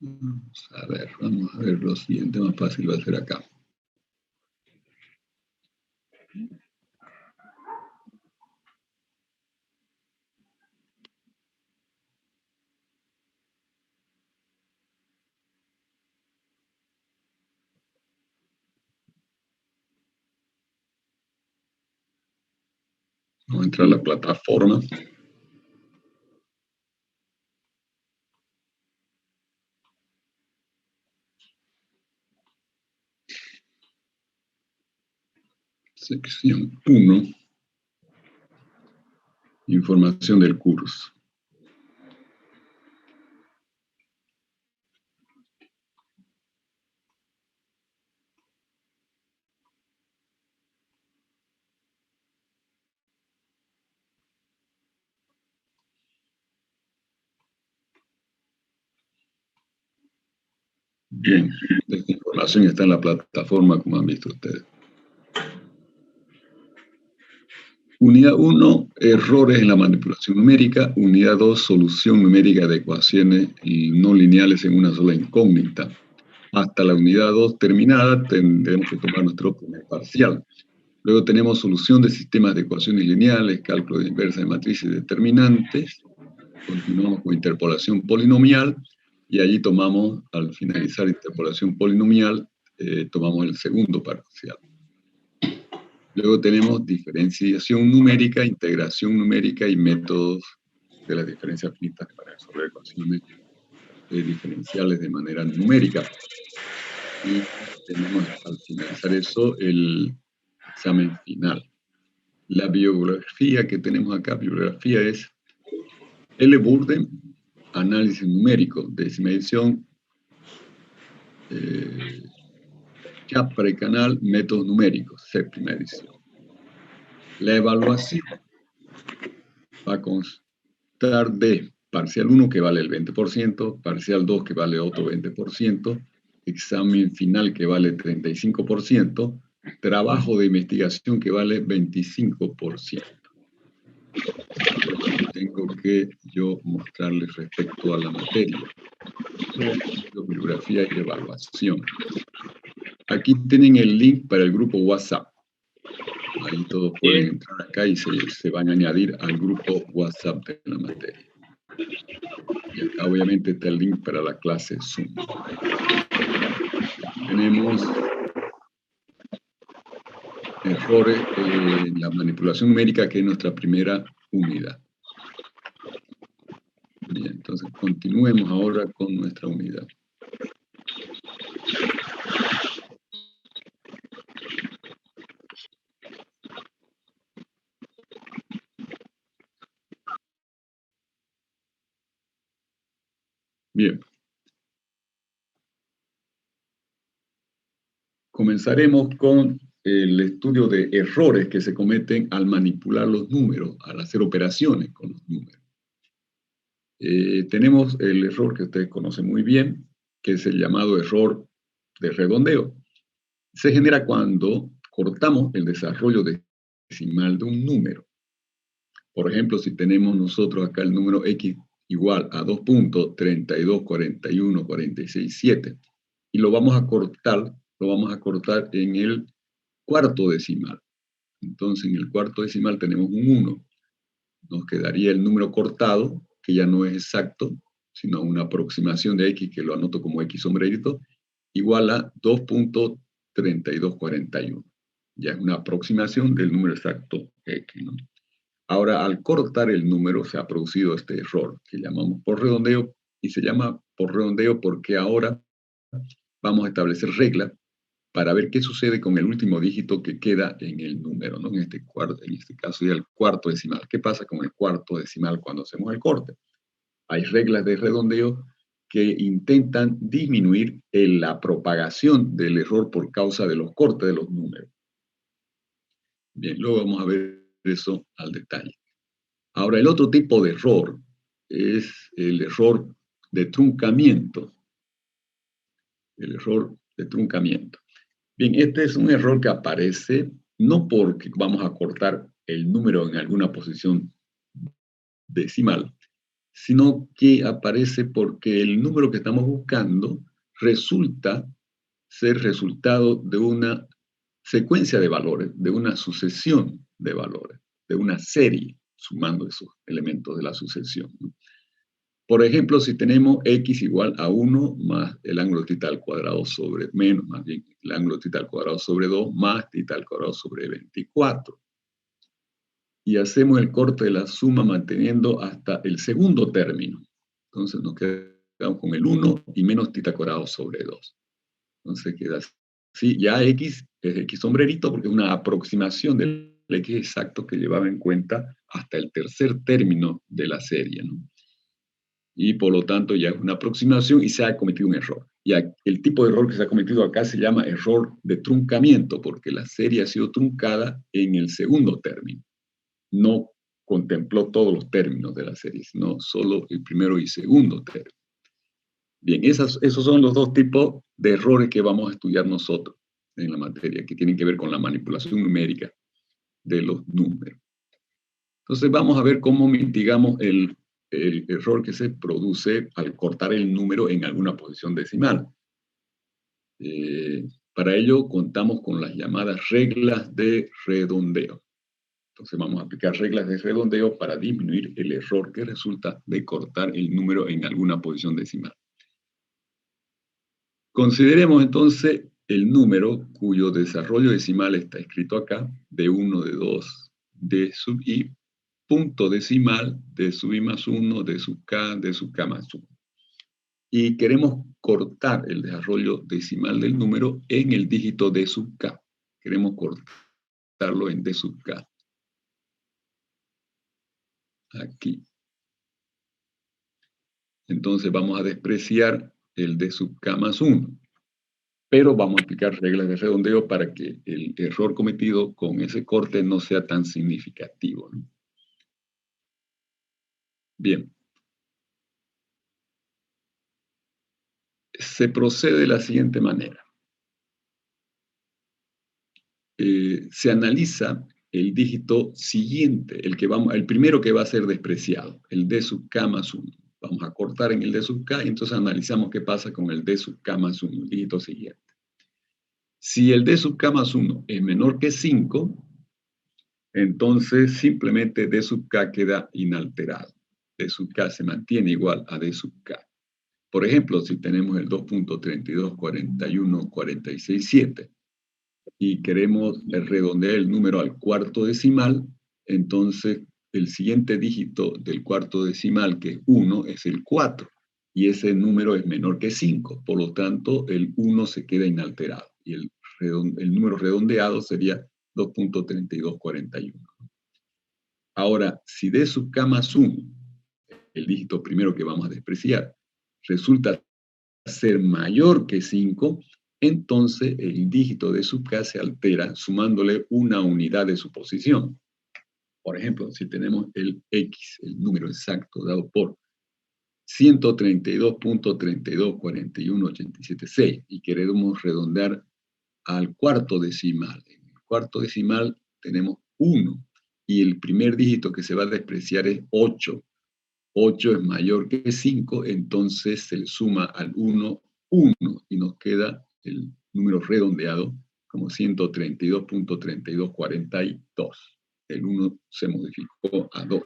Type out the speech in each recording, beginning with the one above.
Vamos a ver, lo siguiente más fácil va a ser acá. Vamos a entrar a la plataforma. Sección 1. Información del curso. Bien, esta información está en la plataforma, como han visto ustedes. Unidad 1, errores en la manipulación numérica. Unidad 2, solución numérica de ecuaciones no lineales en una sola incógnita. Hasta la unidad 2 terminada, tendremos que tomar nuestro primer parcial. Luego tenemos solución de sistemas de ecuaciones lineales, cálculo de inversa de matrices determinantes. Continuamos con interpolación polinomial. Y allí tomamos, al finalizar interpolación polinomial, tomamos el segundo parcial. Luego tenemos diferenciación numérica, integración numérica y métodos de las diferencias finitas para resolver ecuaciones diferenciales de manera numérica. Y tenemos, al finalizar eso, el examen final. La bibliografía que tenemos acá, bibliografía es L. Burden, análisis numérico, décima edición. Chapra y Canal, métodos numéricos, séptima edición. La evaluación va a constar de parcial 1 que vale el 20%, parcial 2 que vale otro 20%, examen final que vale 35%, trabajo de investigación que vale 25%. Tengo que yo mostrarles respecto a la materia. Bibliografía y evaluación. Aquí tienen el link para el grupo WhatsApp. Ahí todos pueden entrar acá y se van a añadir al grupo WhatsApp de la materia. Y acá obviamente está el link para la clase Zoom. Tenemos errores en la manipulación numérica, que es nuestra primera unidad. Bien, entonces continuemos ahora con nuestra unidad. Bien. Comenzaremos con el estudio de errores que se cometen al manipular los números, al hacer operaciones con los números. Tenemos el error que ustedes conocen muy bien, que es el llamado error de redondeo. Se genera cuando cortamos el desarrollo decimal de un número. Por ejemplo, si tenemos nosotros acá el número x igual a 2.324146.7 y lo vamos a cortar en el cuarto decimal. Entonces, en el cuarto decimal tenemos un 1. Nos quedaría el número cortado, que ya no es exacto, sino una aproximación de x, que lo anoto como x sombrerito, igual a 2.3241. Ya es una aproximación del número exacto x, ¿no? Ahora, al cortar el número se ha producido este error que llamamos por redondeo, y se llama por redondeo porque ahora vamos a establecer reglas para ver qué sucede con el último dígito que queda en el número, ¿no? En este caso ya el cuarto decimal. ¿Qué pasa con el cuarto decimal cuando hacemos el corte? Hay reglas de redondeo que intentan disminuir la propagación del error por causa de los cortes de los números. Bien, luego vamos a ver eso al detalle. Ahora, el otro tipo de error es el error de truncamiento. El error de truncamiento. Bien, este es un error que aparece no porque vamos a cortar el número en alguna posición decimal, sino que aparece porque el número que estamos buscando resulta ser resultado de una secuencia de valores, de una sucesión de valores, de una serie, sumando esos elementos de la sucesión, ¿no? Por ejemplo, si tenemos x igual a 1 más el ángulo θ al cuadrado sobre, menos más bien, el ángulo θ al cuadrado sobre 2 más θ al cuadrado sobre 24. Y hacemos el corte de la suma manteniendo hasta el segundo término. Entonces nos quedamos con el 1 y menos θ cuadrado sobre 2. Entonces queda así. Ya x es x sombrerito porque es una aproximación del x exacto que llevaba en cuenta hasta el tercer término de la serie, ¿no? Y por lo tanto ya es una aproximación y se ha cometido un error. Y el tipo de error que se ha cometido acá se llama error de truncamiento, porque la serie ha sido truncada en el segundo término. No contempló todos los términos de la serie, sino solo el primero y segundo término. Bien, esos son los dos tipos de errores que vamos a estudiar nosotros en la materia, que tienen que ver con la manipulación numérica de los números. Entonces vamos a ver cómo mitigamos el error que se produce al cortar el número en alguna posición decimal. Para ello contamos con las llamadas reglas de redondeo. Entonces vamos a aplicar reglas de redondeo para disminuir el error que resulta de cortar el número en alguna posición decimal. Consideremos entonces el número cuyo desarrollo decimal está escrito acá, de 1, de 2, de sub i, punto decimal, de sub i más 1, de sub k más 1. Y queremos cortar el desarrollo decimal del número en el dígito d sub k. Queremos cortarlo en d sub k. Aquí. Entonces vamos a despreciar el d sub k más 1. Pero vamos a aplicar reglas de redondeo para que el error cometido con ese corte no sea tan significativo, ¿no? Bien. Se procede de la siguiente manera. Se analiza el dígito siguiente, el primero que va a ser despreciado, el d sub k más 1. Vamos a cortar en el d sub k y entonces analizamos qué pasa con el d sub k más 1, el dígito siguiente. Si el d sub k más 1 es menor que 5, entonces simplemente d sub k queda inalterado. D sub k se mantiene igual a d sub k. Por ejemplo, si tenemos el 2.324146.7 y queremos redondear el número al cuarto decimal, entonces el siguiente dígito del cuarto decimal, que es 1, es el 4. Y ese número es menor que 5. Por lo tanto, el 1 se queda inalterado. Y el número redondeado sería 2.3241. Ahora, si d sub k más 1, el dígito primero que vamos a despreciar, resulta ser mayor que 5, entonces el dígito de sub k se altera sumándole una unidad de su posición. Por ejemplo, si tenemos el x, el número exacto dado por 132.324187.6 y queremos redondear al cuarto decimal. En el cuarto decimal tenemos 1 y el primer dígito que se va a despreciar es 8. 8 es mayor que 5, entonces se le suma al 1, 1, y nos queda el número redondeado como 132.3242. El 1 se modificó a 2.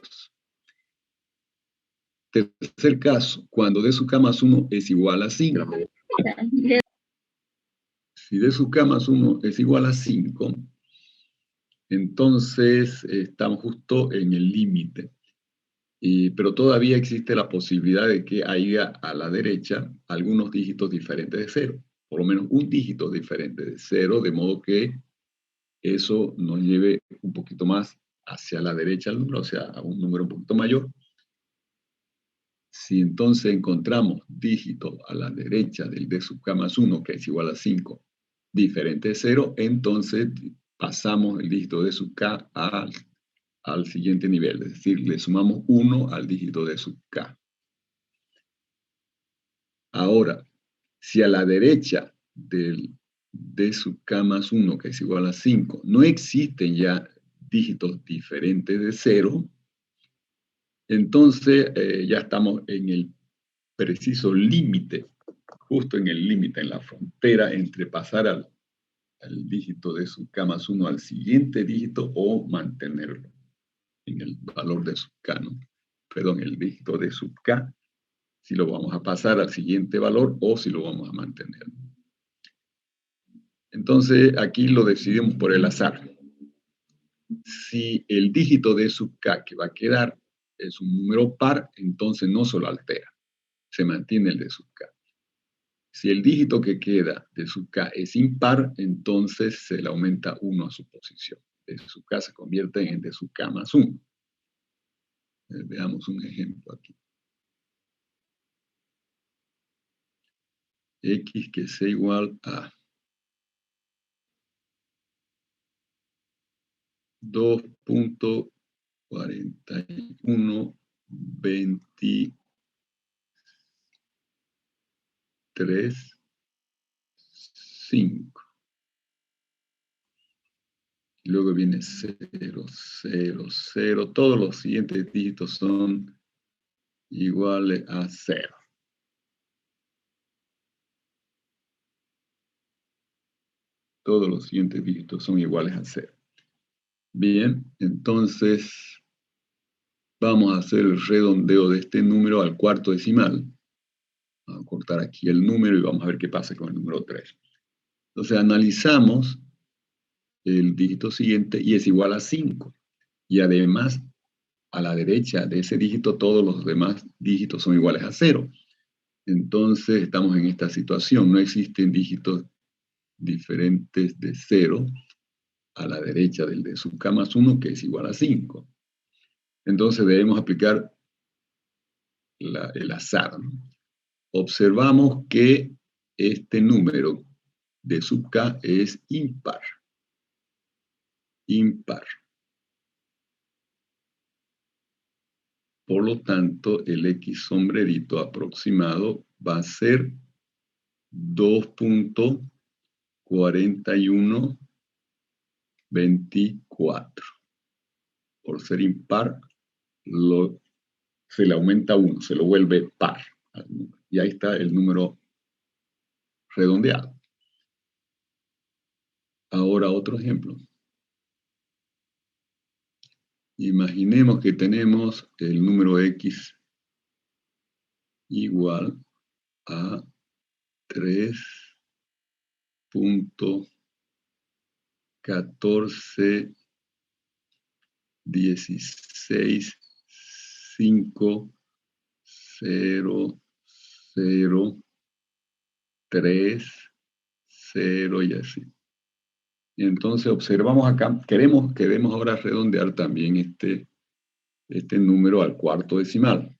Tercer caso, cuando d sub k más 1 es igual a 5. Si d sub k más 1 es igual a 5, entonces estamos justo en el límite. Pero todavía existe la posibilidad de que haya a la derecha algunos dígitos diferentes de 0, por lo menos un dígito diferente de 0, de modo que eso nos lleve un poquito más hacia la derecha del número, o sea, a un número un poquito mayor. Si entonces encontramos dígitos a la derecha del d sub k más 1, que es igual a 5, diferente de 0, entonces pasamos el dígito d sub k al siguiente nivel, es decir, le sumamos 1 al dígito de sub k. Ahora, si a la derecha del d sub k más 1, que es igual a 5, no existen ya dígitos diferentes de 0, Entonces, ya estamos en el preciso límite, justo en el límite, en la frontera entre pasar al dígito de su K más 1 al siguiente dígito o mantenerlo en el valor de sub K, ¿no? Perdón, el dígito de sub K, si lo vamos a pasar al siguiente valor o si lo vamos a mantener. Entonces, aquí lo decidimos por el azar. Si el dígito de sub K que va a quedar es un número par, entonces no se lo altera, se mantiene el de sub K. Si el dígito que queda de sub K es impar, entonces se le aumenta 1 a su posición. De sub K se convierte en de sub K más 1. Veamos un ejemplo aquí. X que sea igual a 2.4123.5. Y luego viene 0, 0, 0. Todos los siguientes dígitos son iguales a 0. Todos los siguientes dígitos son iguales a 0. Bien, entonces vamos a hacer el redondeo de este número al cuarto decimal. Vamos a cortar aquí el número y vamos a ver qué pasa con el número 3. Entonces analizamos el dígito siguiente y es igual a 5. Y además, a la derecha de ese dígito, todos los demás dígitos son iguales a 0. Entonces estamos en esta situación. No existen dígitos diferentes de 0 a la derecha del de sub K más 1, que es igual a 5. Entonces debemos aplicar el azar, ¿no? Observamos que este número de sub K es impar. Impar. Por lo tanto, el X sombrerito aproximado va a ser 2.4124. Por ser impar, se le aumenta 1, se lo vuelve par. Y ahí está el número redondeado. Ahora otro ejemplo. Imaginemos que tenemos el número X igual a 3.14.16.5.0.0.3.0 y así. Y entonces observamos acá, queremos ahora redondear también este número al cuarto decimal.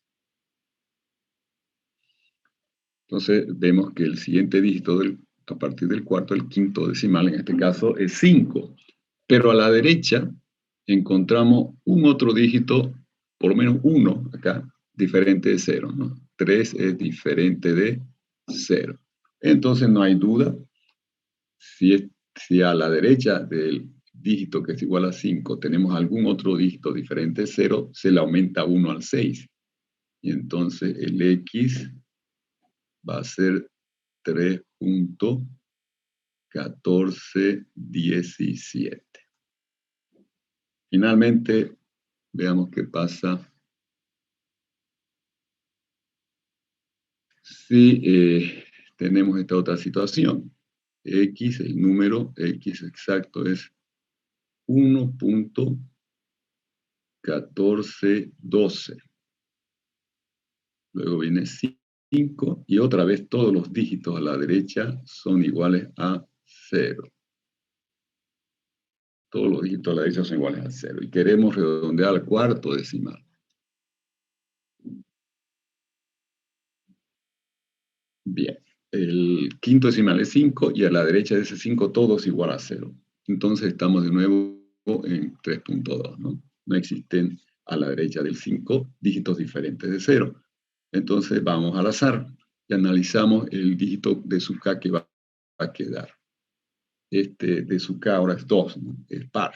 Entonces vemos que el siguiente dígito a partir del cuarto, el quinto decimal en este caso, es 5. Pero a la derecha encontramos un otro dígito, por lo menos uno acá, diferente de 0, ¿no? 3 es diferente de 0. Entonces no hay duda, si a la derecha del dígito que es igual a 5 tenemos algún otro dígito diferente de 0, se le aumenta 1 al 6. Y entonces el X va a ser 3.1417. Finalmente, veamos qué pasa si tenemos esta otra situación. X, el número X exacto es 1.1412. Luego viene 5 y otra vez todos los dígitos a la derecha son iguales a 0. Todos los dígitos a la derecha son iguales a 0. Y queremos redondear al cuarto decimal. Bien, el quinto decimal es 5 y a la derecha de ese 5 todo es igual a 0. Entonces estamos de nuevo en 3.2, ¿no? No existen a la derecha del 5 dígitos diferentes de 0. Entonces vamos al azar y analizamos el dígito de sub K que va a quedar. Este de sub K ahora es 2, ¿no? Es par.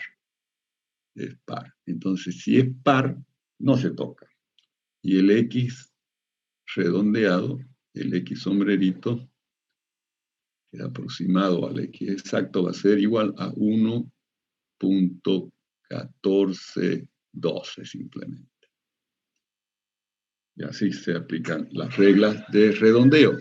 Es par. Entonces si es par, no se toca. Y el X redondeado, el X sombrerito, que aproximado al X exacto va a ser igual a 1.1412 simplemente. Y así se aplican las reglas de redondeo.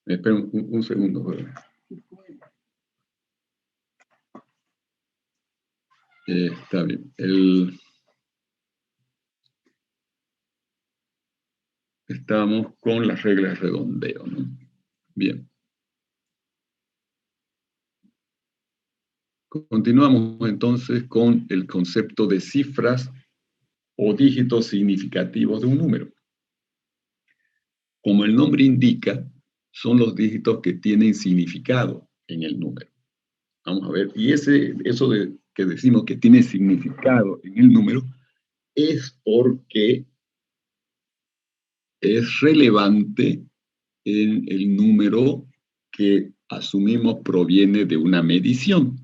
Espera un segundo. Está bien. Estamos con las reglas de redondeo, ¿no? Bien. Continuamos entonces con el concepto de cifras o dígitos significativos de un número. Como el nombre indica, son los dígitos que tienen significado en el número. Vamos a ver, y eso de que decimos que tiene significado en el número es porque es relevante en el número que asumimos proviene de una medición.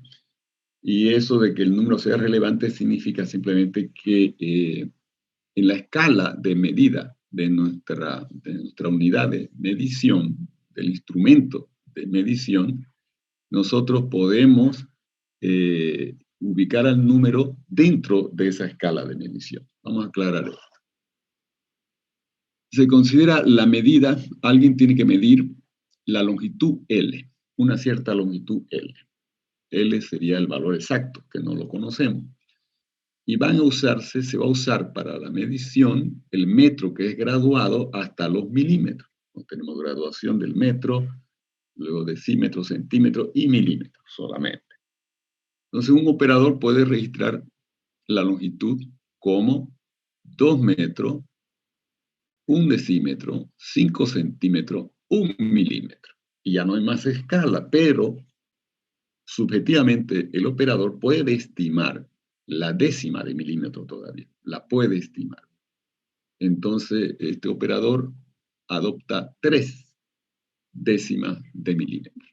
Y eso de que el número sea relevante significa simplemente que en la escala de medida de nuestra unidad de medición, del instrumento de medición, nosotros podemos ubicar al número dentro de esa escala de medición. Vamos a aclarar esto. Se considera la medida, alguien tiene que medir la longitud L, una cierta longitud L. L sería el valor exacto, que no lo conocemos. Y se va a usar para la medición el metro, que es graduado hasta los milímetros. Tenemos graduación del metro, luego decímetro, centímetro y milímetro solamente. Entonces un operador puede registrar la longitud como 2 metros, 1 decímetro, 5 centímetros, 1 milímetro. Y ya no hay más escala, pero subjetivamente el operador puede estimar la décima de milímetro todavía, la puede estimar. Entonces, este operador adopta 3 décimas de milímetro.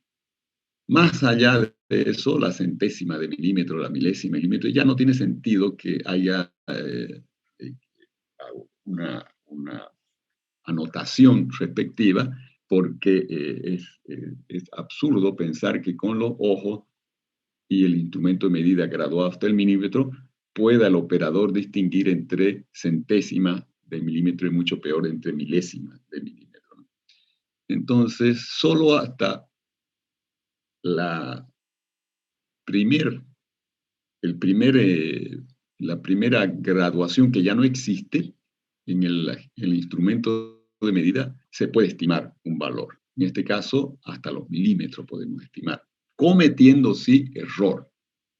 Más allá de eso, la centésima de milímetro, la milésima de milímetro, ya no tiene sentido que haya una anotación respectiva, porque es absurdo pensar que con los ojos y el instrumento de medida graduado hasta el milímetro pueda el operador distinguir entre centésimas de milímetro y mucho peor entre milésimas de milímetro. Entonces, solo hasta la primera graduación que ya no existe en el instrumento de medida, se puede estimar un valor. En este caso, hasta los milímetros podemos estimar, cometiendo sí error,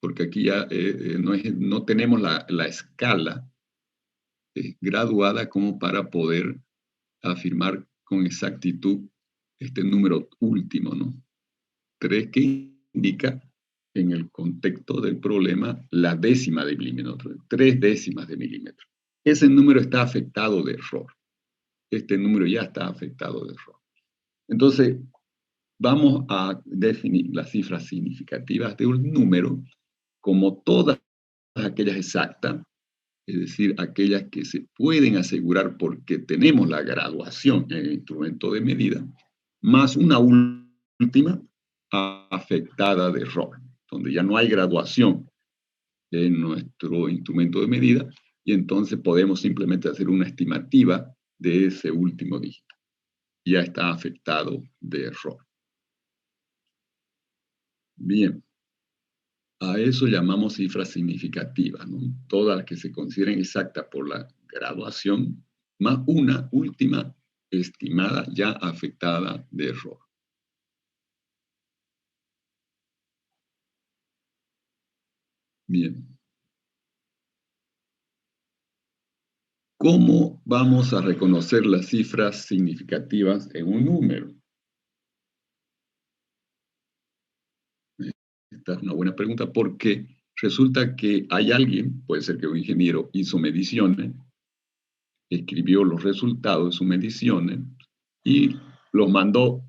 porque aquí ya no tenemos la escala graduada como para poder afirmar con exactitud este número último, ¿no? 3 que indica en el contexto del problema la décima de milímetro, 3 décimas de milímetro. Ese número está afectado de error. Este número ya está afectado de error. Entonces, vamos a definir las cifras significativas de un número como todas aquellas exactas, es decir, aquellas que se pueden asegurar porque tenemos la graduación en el instrumento de medida, más una última afectada de error, donde ya no hay graduación en nuestro instrumento de medida, y entonces podemos simplemente hacer una estimativa de ese último dígito. Ya está afectado de error. Bien, a eso llamamos cifras significativas, ¿no? Todas las que se consideren exactas por la graduación, más una última estimada ya afectada de error. Bien. ¿Cómo vamos a reconocer las cifras significativas en un número? Esta es una buena pregunta porque resulta que hay alguien, puede ser que un ingeniero hizo mediciones, escribió los resultados de sus mediciones y los mandó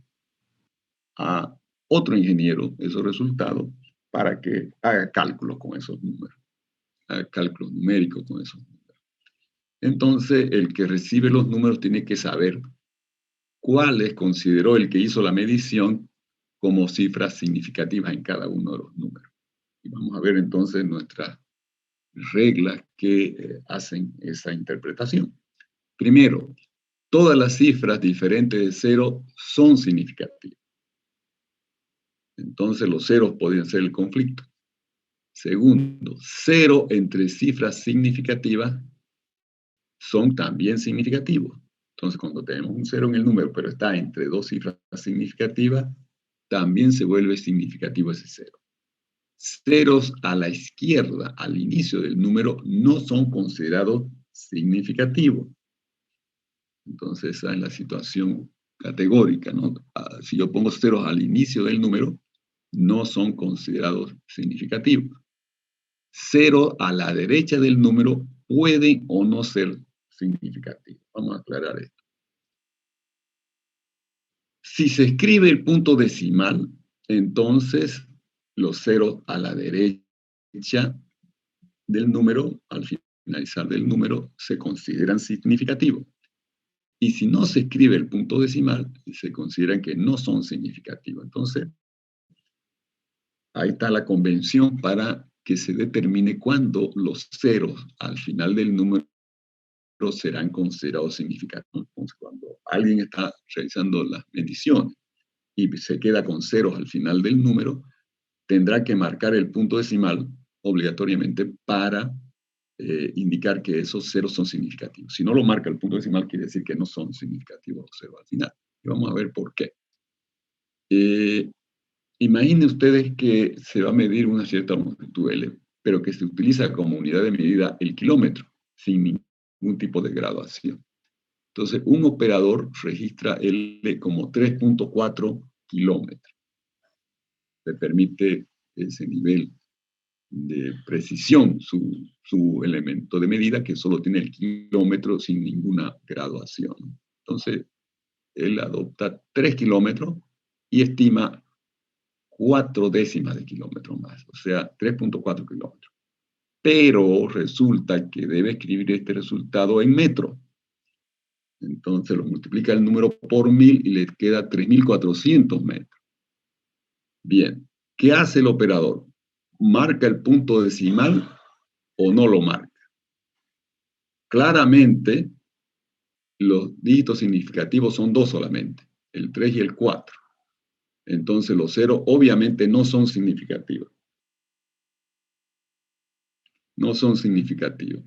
a otro ingeniero esos resultados para que haga cálculos con esos números, haga cálculos numéricos con esos números. Entonces, el que recibe los números tiene que saber cuáles consideró el que hizo la medición como cifras significativas en cada uno de los números. Y vamos a ver entonces nuestras reglas que hacen esa interpretación. Primero, todas las cifras diferentes de 0 son significativas. Entonces los ceros podrían ser el conflicto. Segundo, 0 entre cifras significativas son también significativos. Entonces cuando tenemos un 0 en el número, pero está entre dos cifras significativas, también se vuelve significativo ese 0. Ceros a la izquierda, al inicio del número, no son considerados significativos. Entonces esa es la situación categórica, ¿no? Si yo pongo ceros al inicio del número, no son considerados significativos. 0 a la derecha del número pueden o no ser significativos. Vamos a aclarar esto. Si se escribe el punto decimal, entonces los ceros a la derecha del número, al finalizar del número, se consideran significativos. Y si no se escribe el punto decimal, se consideran que no son significativos. Entonces, ahí está la convención para que se determine cuándo los ceros al final del número serán considerados significativos. Entonces, cuando alguien está realizando las mediciones y se queda con ceros al final del número, tendrá que marcar el punto decimal obligatoriamente para indicar que esos ceros son significativos. Si no lo marca el punto decimal, quiere decir que no son significativos los ceros al final. Y vamos a ver por qué. Imaginen ustedes que se va a medir una cierta longitud L, pero que se utiliza como unidad de medida el kilómetro, sin ningún tipo de graduación. Entonces, un operador registra L como 3.4 kilómetros. Le permite ese nivel de precisión, su elemento de medida, que solo tiene el kilómetro sin ninguna graduación. Entonces, él adopta 3 kilómetros y estima 4 décimas de kilómetro más, o sea, 3.4 kilómetros. Pero resulta que debe escribir este resultado en metros. Entonces lo multiplica el número por 1000 y le queda 3400 metros. Bien, ¿qué hace el operador? ¿Marca el punto decimal o no lo marca? Claramente, los dígitos significativos son dos solamente, el 3 y el 4. Entonces los ceros obviamente no son significativos. No son significativos.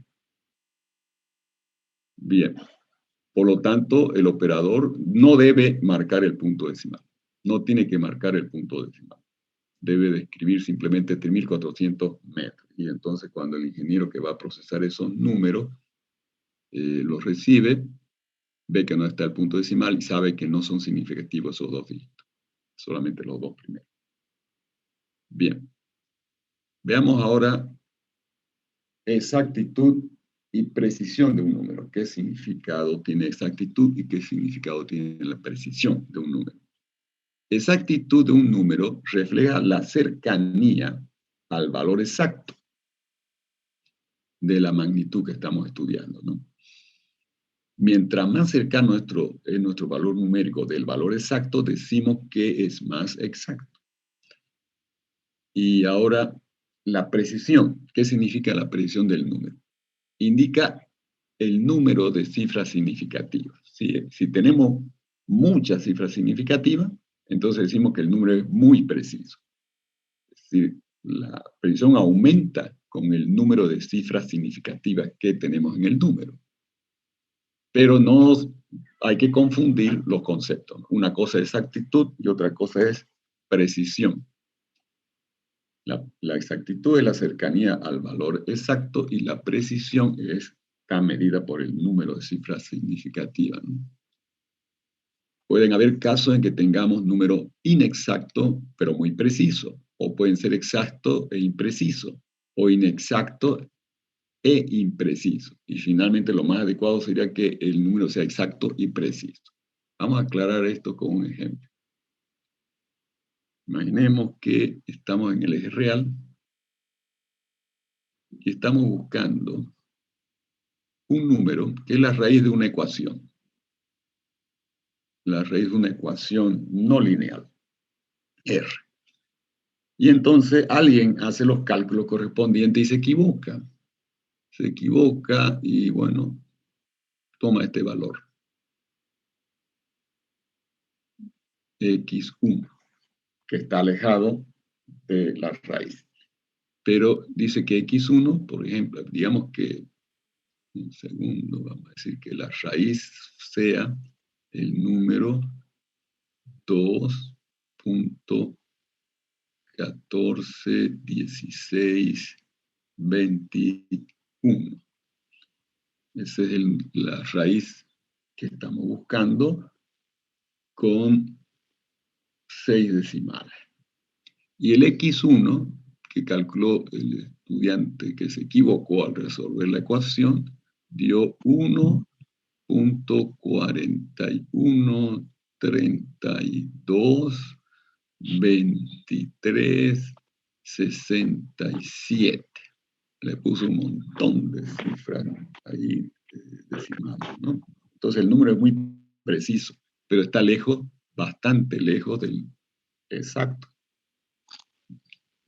Bien, por lo tanto, el operador no debe marcar el punto decimal. No tiene que marcar el punto decimal. Debe de escribir simplemente 3.400 metros. Y entonces cuando el ingeniero que va a procesar esos números los recibe, ve que no está el punto decimal y sabe que no son significativos esos dos dígitos. Solamente los dos primeros. Bien. Veamos ahora exactitud y precisión de un número. ¿Qué significado tiene exactitud y qué significado tiene la precisión de un número? Exactitud de un número refleja la cercanía al valor exacto de la magnitud que estamos estudiando, ¿no? Mientras más cercano es nuestro valor numérico del valor exacto, decimos que es más exacto. Y ahora, la precisión. ¿Qué significa la precisión del número? Indica el número de cifras significativas. Si tenemos muchas cifras significativas, entonces decimos que el número es muy preciso. Es decir, la precisión aumenta con el número de cifras significativas que tenemos en el número. Pero no hay que confundir los conceptos. Una cosa es exactitud y otra cosa es precisión. La exactitud es la cercanía al valor exacto y la precisión está medida por el número de cifras significativas, ¿no? Pueden haber casos en que tengamos números inexactos, pero muy precisos, o pueden ser exactos e imprecisos, o inexactos e impreciso. Y finalmente lo más adecuado sería que el número sea exacto y preciso. Vamos a aclarar esto con un ejemplo. Imaginemos que estamos en el eje real y estamos buscando un número que es la raíz de una ecuación. La raíz de una ecuación no lineal, R. Y entonces alguien hace los cálculos correspondientes y se equivoca. Se equivoca y, bueno, toma este valor, x1, que está alejado de la raíz. Pero dice que x1, por ejemplo, digamos que, un segundo, vamos a decir que la raíz sea el número 2.141621. Esa es la raíz que estamos buscando con 6 decimales. Y el x1, que calculó el estudiante que se equivocó al resolver la ecuación, dio 1.41322367. Le puso un montón de cifras ahí decimales, ¿no? Entonces el número es muy preciso, pero está lejos, bastante lejos del exacto,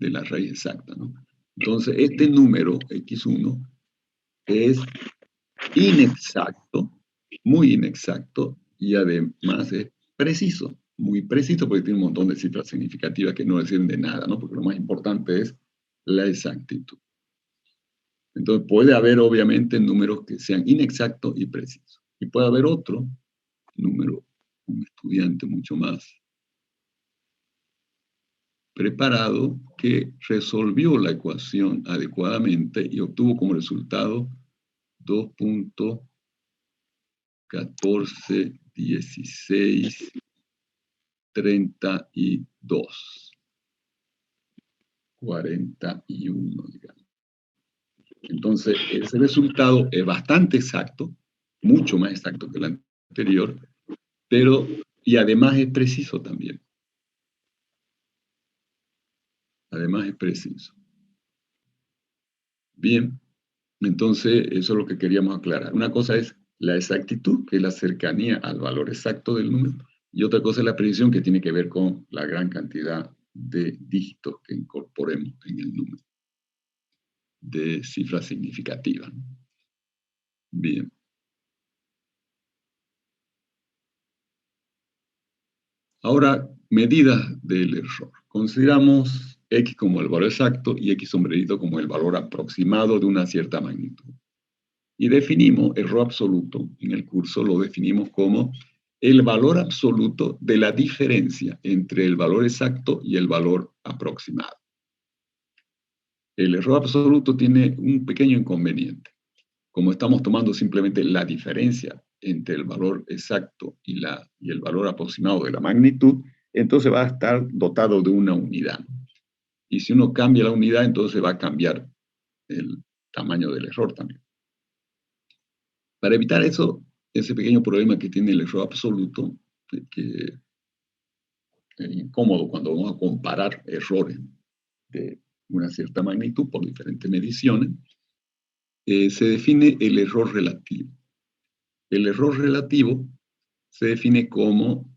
de la raíz exacta, ¿no? Entonces este número x1 es inexacto, muy inexacto, y además es preciso, muy preciso, porque tiene un montón de cifras significativas que no le sirven de nada, ¿no? Porque lo más importante es la exactitud. Entonces puede haber obviamente números que sean inexactos y precisos. Y puede haber otro número, un estudiante mucho más preparado que resolvió la ecuación adecuadamente y obtuvo como resultado 2.141632. 41, digamos. Entonces, ese resultado es bastante exacto, mucho más exacto que el anterior, pero, y además es preciso también. Además es preciso. Bien, entonces eso es lo que queríamos aclarar. Una cosa es la exactitud, que es la cercanía al valor exacto del número, y otra cosa es la precisión, que tiene que ver con la gran cantidad de dígitos que incorporemos en el número, de cifras significativas. Bien. Ahora, medidas del error. Consideramos x como el valor exacto y x sombrerito como el valor aproximado de una cierta magnitud. Y definimos error absoluto, en el curso lo definimos como el valor absoluto de la diferencia entre el valor exacto y el valor aproximado. El error absoluto tiene un pequeño inconveniente. Como estamos tomando simplemente la diferencia entre el valor exacto y el valor aproximado de la magnitud, entonces va a estar dotado de una unidad. Y si uno cambia la unidad, entonces va a cambiar el tamaño del error también. Para evitar eso, ese pequeño problema que tiene el error absoluto, que es incómodo cuando vamos a comparar errores de una cierta magnitud por diferentes mediciones, se define el error relativo. El error relativo se define como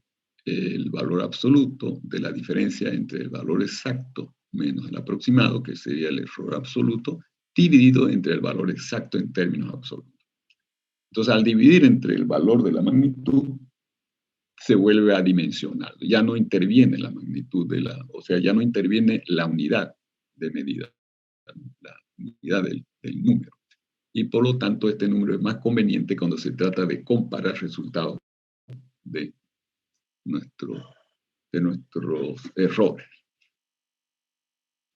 el valor absoluto de la diferencia entre el valor exacto menos el aproximado, que sería el error absoluto, dividido entre el valor exacto en términos absolutos. Entonces, al dividir entre el valor de la magnitud, se vuelve adimensional. Ya no interviene la magnitud o sea, ya no interviene la unidad de medida, la unidad del número. Y por lo tanto, este número es más conveniente cuando se trata de comparar resultados de nuestros errores.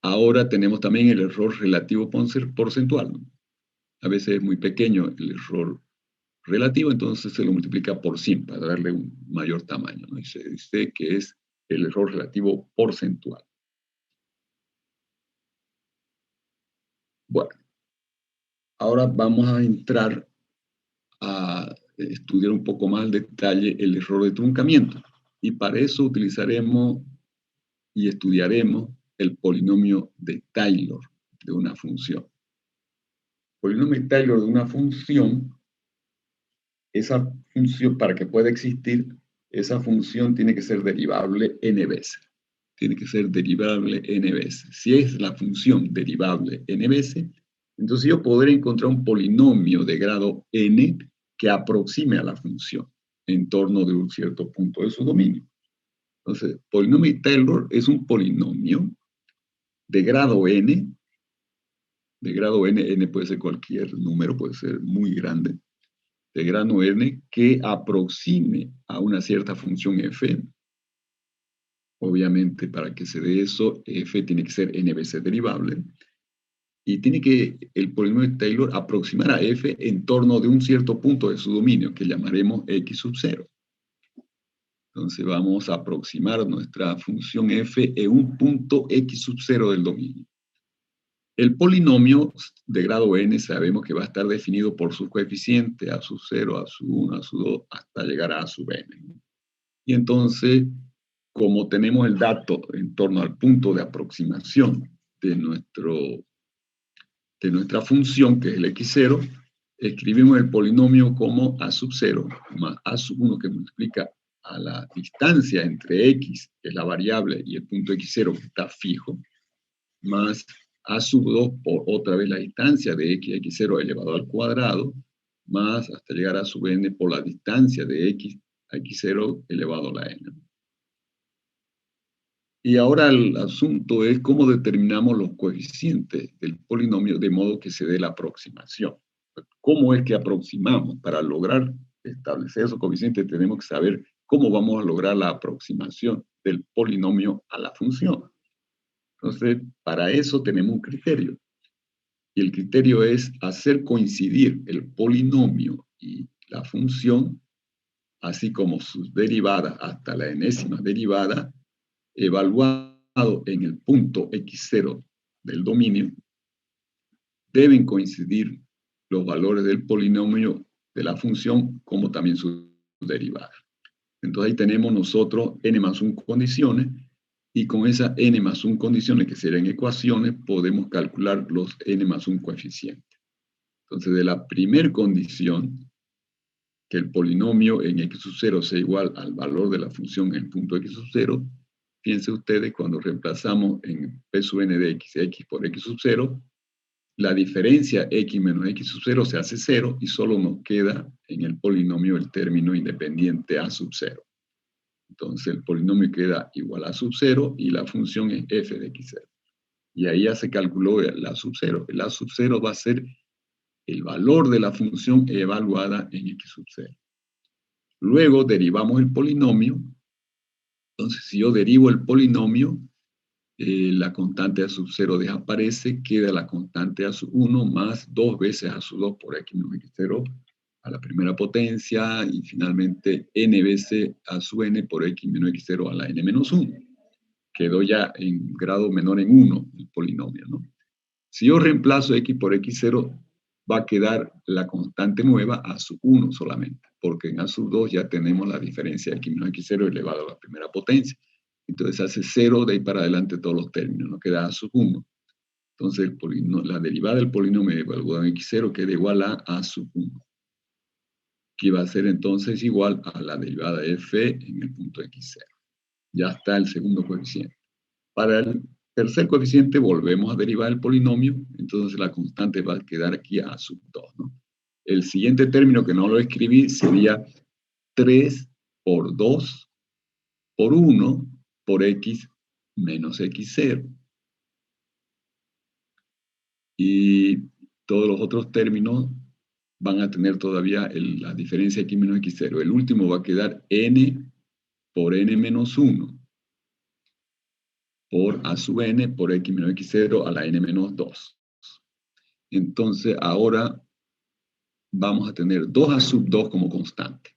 Ahora tenemos también el error relativo porcentual, ¿no? A veces es muy pequeño el error relativo, entonces se lo multiplica por 100 para darle un mayor tamaño, ¿no? Y se dice que es el error relativo porcentual. Bueno, ahora vamos a entrar a estudiar un poco más al detalle el error de truncamiento. Y para eso utilizaremos y estudiaremos el polinomio de Taylor de una función. El polinomio de Taylor de una función, esa función, para que pueda existir, esa función tiene que ser derivable n veces. Tiene que ser derivable n veces. Si es la función derivable n veces, entonces yo podré encontrar un polinomio de grado n que aproxime a la función en torno de un cierto punto de su dominio. Entonces, polinomio de Taylor es un polinomio de grado n. De grado n, n puede ser cualquier número, puede ser muy grande, de grado n que aproxime a una cierta función f. Obviamente, para que se dé eso, f tiene que ser n veces derivable. Y tiene que el polinomio de Taylor aproximar a f en torno de un cierto punto de su dominio, que llamaremos x sub 0. Entonces vamos a aproximar nuestra función f en un punto x sub 0 del dominio. El polinomio de grado n sabemos que va a estar definido por sus coeficientes a sub 0, a sub 1, a sub 2, hasta llegar a sub n. Y entonces, como tenemos el dato en torno al punto de aproximación de nuestra función, que es el x0, escribimos el polinomio como a sub 0 más a sub 1, que multiplica a la distancia entre x, que es la variable, y el punto x0, que está fijo, más a sub 2 por otra vez la distancia de x a x0 elevado al cuadrado, más hasta llegar a sub n por la distancia de x a x0 elevado a la n. Y ahora el asunto es cómo determinamos los coeficientes del polinomio de modo que se dé la aproximación. ¿Cómo es que aproximamos? Para lograr establecer esos coeficientes tenemos que saber cómo vamos a lograr la aproximación del polinomio a la función. Entonces, para eso tenemos un criterio. Y el criterio es hacer coincidir el polinomio y la función, así como sus derivadas hasta la enésima derivada, evaluado en el punto x0 del dominio, deben coincidir los valores del polinomio de la función como también su derivada. Entonces ahí tenemos nosotros n más 1 condiciones, y con esas n más 1 condiciones, que serían ecuaciones, podemos calcular los n más 1 coeficientes. Entonces, de la primera condición, que el polinomio en x sub 0 sea igual al valor de la función en el punto x sub 0, fíjense ustedes, cuando reemplazamos en p sub n de x por x sub 0, la diferencia x menos x sub 0 se hace 0 y solo nos queda en el polinomio el término independiente a sub 0. Entonces el polinomio queda igual a sub 0 y la función es f de x0. Y ahí ya se calculó la sub 0. La sub 0 va a ser el valor de la función evaluada en x sub 0. Luego derivamos el polinomio. Entonces si yo derivo el polinomio, la constante a sub 0 desaparece, queda la constante a sub 1 más 2 veces a sub 2 por x menos x0 a la primera potencia, y finalmente n veces a sub n por x menos x0 a la n menos 1. Quedó ya en grado menor en 1 el polinomio, ¿no? Si yo reemplazo x por x0, va a quedar la constante nueva a sub 1 solamente, porque en a sub 2 ya tenemos la diferencia de x menos x0 elevado a la primera potencia. Entonces hace 0 de ahí para adelante todos los términos, no queda a sub 1. Entonces la derivada del polinomio evaluado en x0 queda igual a sub 1, que va a ser entonces igual a la derivada de f en el punto x0. Ya está el segundo coeficiente. Para el tercer coeficiente volvemos a derivar el polinomio, entonces la constante va a quedar aquí a sub 2, ¿no? El siguiente término, que no lo escribí, sería 3 por 2 por 1 por x menos x0. Y todos los otros términos van a tener todavía la diferencia x menos x0. El último va a quedar n por n menos 1 por a sub n por x menos x0 a la n menos 2. Entonces ahora vamos a tener 2 a sub 2 como constante.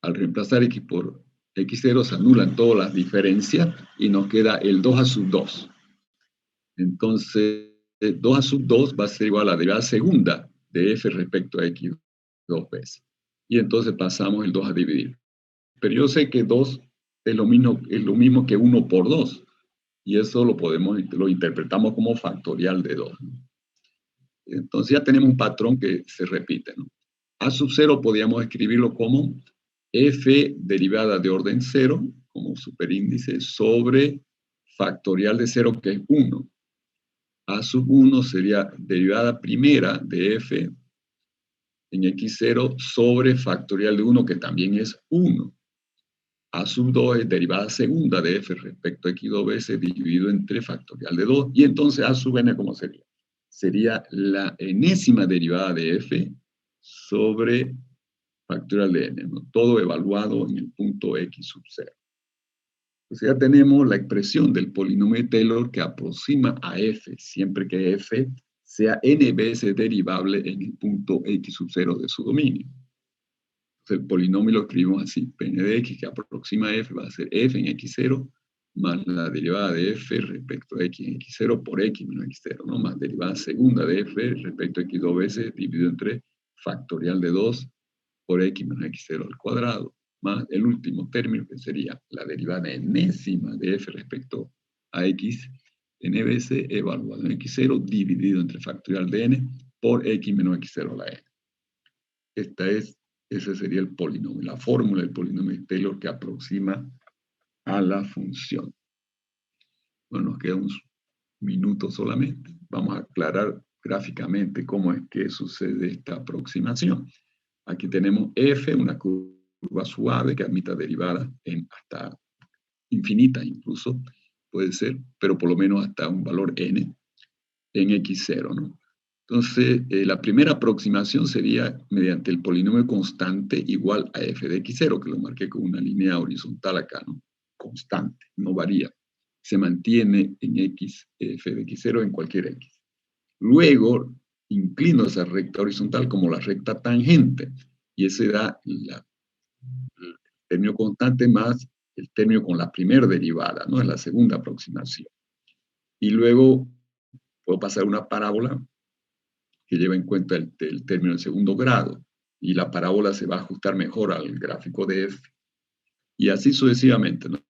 Al reemplazar x por x0 se anulan todas las diferencias y nos queda el 2 a sub 2. Entonces 2 a sub 2 va a ser igual a la derivada segunda de f respecto a x 2 veces. Y entonces pasamos el 2 a dividir. Pero yo sé que 2 es lo mismo que 1 por 2. Y eso lo interpretamos como factorial de 2. Entonces ya tenemos un patrón que se repite, ¿no? A sub 0 podríamos escribirlo como f derivada de orden 0, como superíndice, sobre factorial de 0, que es 1. A sub 1 sería derivada primera de f en x0 sobre factorial de 1, que también es 1. A sub 2 es derivada segunda de f respecto a x2 veces dividido entre factorial de 2. Y entonces a sub n, ¿cómo sería? Sería la enésima derivada de f sobre factorial de n, ¿no? Todo evaluado en el punto x sub 0. Entonces ya tenemos la expresión del polinomio de Taylor que aproxima a f, siempre que f sea n veces derivable en el punto x sub 0 de su dominio. Entonces el polinomio lo escribimos así, Pn de x que aproxima a f va a ser f en x0 más la derivada de f respecto a x en x0 por x menos x0, ¿no? Más derivada segunda de f respecto a x2 veces dividido entre factorial de 2 por x menos x0 al cuadrado, más el último término que sería la derivada enésima de f respecto a x, n veces evaluado en x0 dividido entre factorial de n por x menos x0 a la n. Ese sería el polinomio, la fórmula del polinomio de Taylor que aproxima a la función. Bueno, nos queda un minuto solamente. Vamos a aclarar gráficamente cómo es que sucede esta aproximación. Aquí tenemos f, una curva suave que admita derivada en hasta infinita incluso, puede ser, pero por lo menos hasta un valor n en x0, ¿no? Entonces, la primera aproximación sería mediante el polinomio constante igual a f de x0, que lo marqué con una línea horizontal acá, ¿no? Constante, no varía. Se mantiene en x, f de x0 en cualquier x. Luego, inclino esa recta horizontal como la recta tangente, y ese da el término constante más el término con la primera derivada, ¿no? En la segunda aproximación. Y luego puedo pasar una parábola que lleva en cuenta el término del segundo grado, y la parábola se va a ajustar mejor al gráfico de f, y así sucesivamente, ¿no?